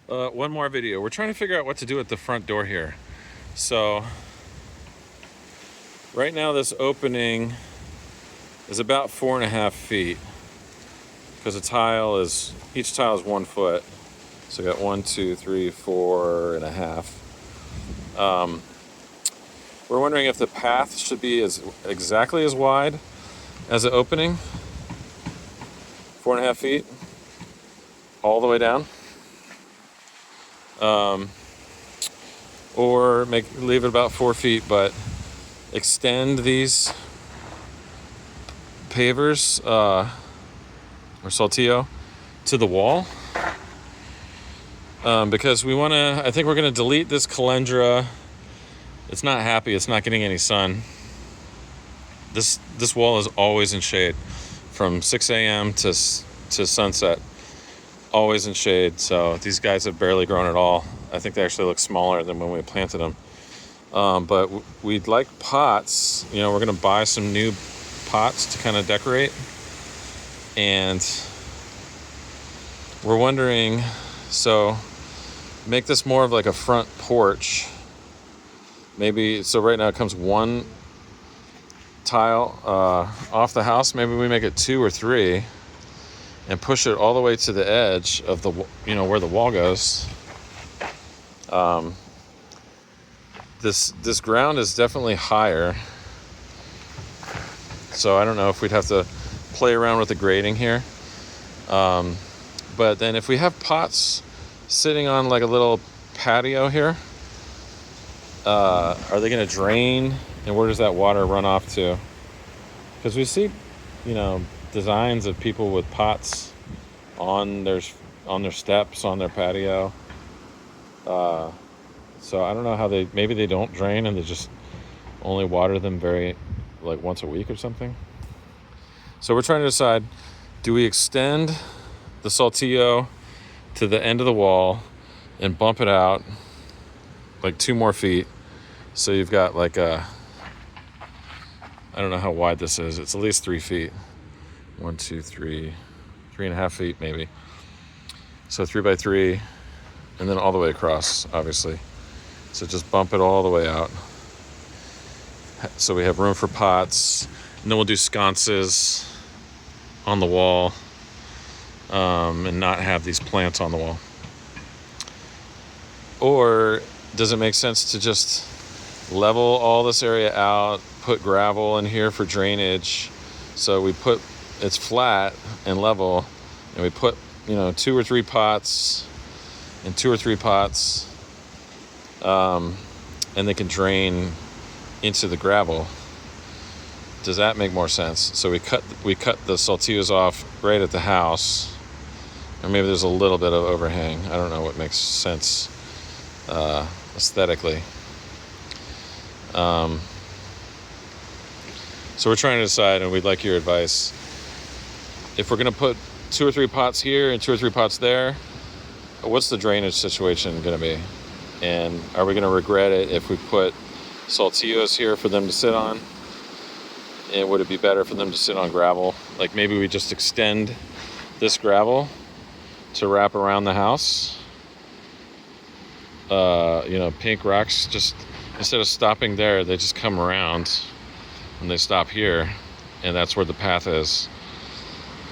One more video. We're trying to figure out what to do at the front door here. So right now this opening is about 4.5 feet because each tile is 1 foot. So I got 1, 2, 3, 4.5. We're wondering if the path should be exactly as wide as the opening, 4.5 feet, all the way down. Or leave it about 4 feet, but extend these pavers or saltillo to the wall, because I think we're going to delete this calendra. It's not happy. It's not getting any sun. This wall is always in shade from 6 a.m. to sunset, always in shade. So these guys have barely grown at all. I think they actually look smaller than when we planted them. But we'd like pots. We're going to buy some new pots to kind of decorate. And we're wondering, so make this more of like a front porch. Maybe, so right now it comes one tile off the house. Maybe we make it 2 or 3 and push it all the way to the edge of the, where the wall goes. This ground is definitely higher. So I don't know if we'd have to play around with the grading here. But then if we have pots sitting on like a little patio here, are they going to drain? And where does that water run off to? Because we see, designs of people with pots on their steps, on their patio. So I don't know how maybe they don't drain and they just only water them once a week or something. So we're trying to decide, do we extend the saltillo to the end of the wall and bump it out like 2 more feet? So you've got like I don't know how wide this is. It's at least 3 feet. 1, 2, 3, 3.5 feet maybe. So 3 by 3, and then all the way across, obviously. So just bump it all the way out. So we have room for pots, and then we'll do sconces on the wall, and not have these plants on the wall. Or does it make sense to just level all this area out, put gravel in here for drainage? So it's flat and level, and we put 2 or 3 pots and 2 or 3 pots, and they can drain into the gravel. Does that make more sense? So we cut the saltillos off right at the house, or maybe there's a little bit of overhang. I don't know what makes sense aesthetically. So we're trying to decide, and we'd like your advice. If we're going to put 2 or 3 pots here and 2 or 3 pots there, what's the drainage situation going to be? And are we going to regret it if we put saltillos here for them to sit on? And would it be better for them to sit on gravel? Like maybe we just extend this gravel to wrap around the house. Pink rocks, just instead of stopping there, they just come around and they stop here, and that's where the path is.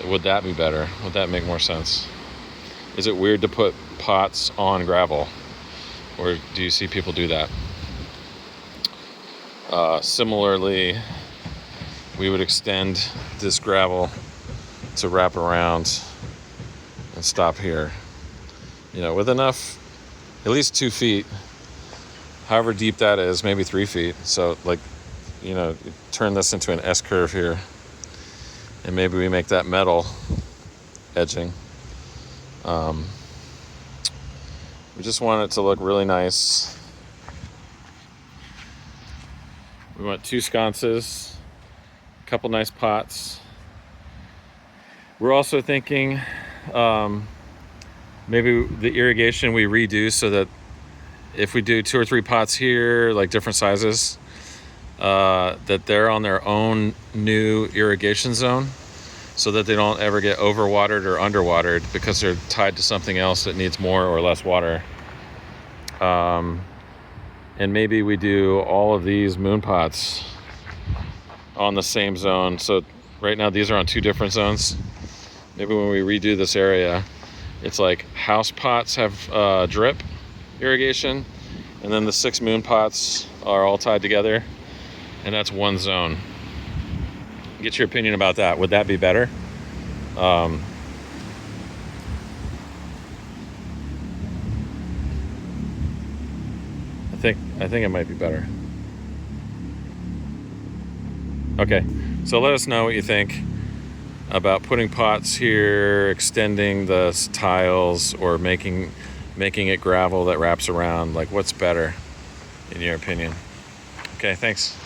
Would that be better? Would that make more sense? Is it weird to put pots on gravel? Or do you see people do that? Similarly, we would extend this gravel to wrap around and stop here. With enough, at least 2 feet, however deep that is, maybe 3 feet. So turn this into an S curve here. And maybe we make that metal edging. We just want it to look really nice. We want 2 sconces, a couple nice pots. We're also thinking maybe the irrigation we redo so that if we do 2 or 3 pots here, like different sizes, that they're on their own new irrigation zone. so that they don't ever get overwatered or underwatered because they're tied to something else that needs more or less water. And maybe we do all of these moon pots on the same zone. So right now these are on 2 different zones. Maybe when we redo this area, it's like house pots have drip irrigation, and then the 6 moon pots are all tied together, and that's one zone. Get your opinion about that. Would that be better? I think it might be better. Okay, so let us know what you think about putting pots here, extending the tiles, or making it gravel that wraps around. Like, what's better in your opinion? Okay, thanks.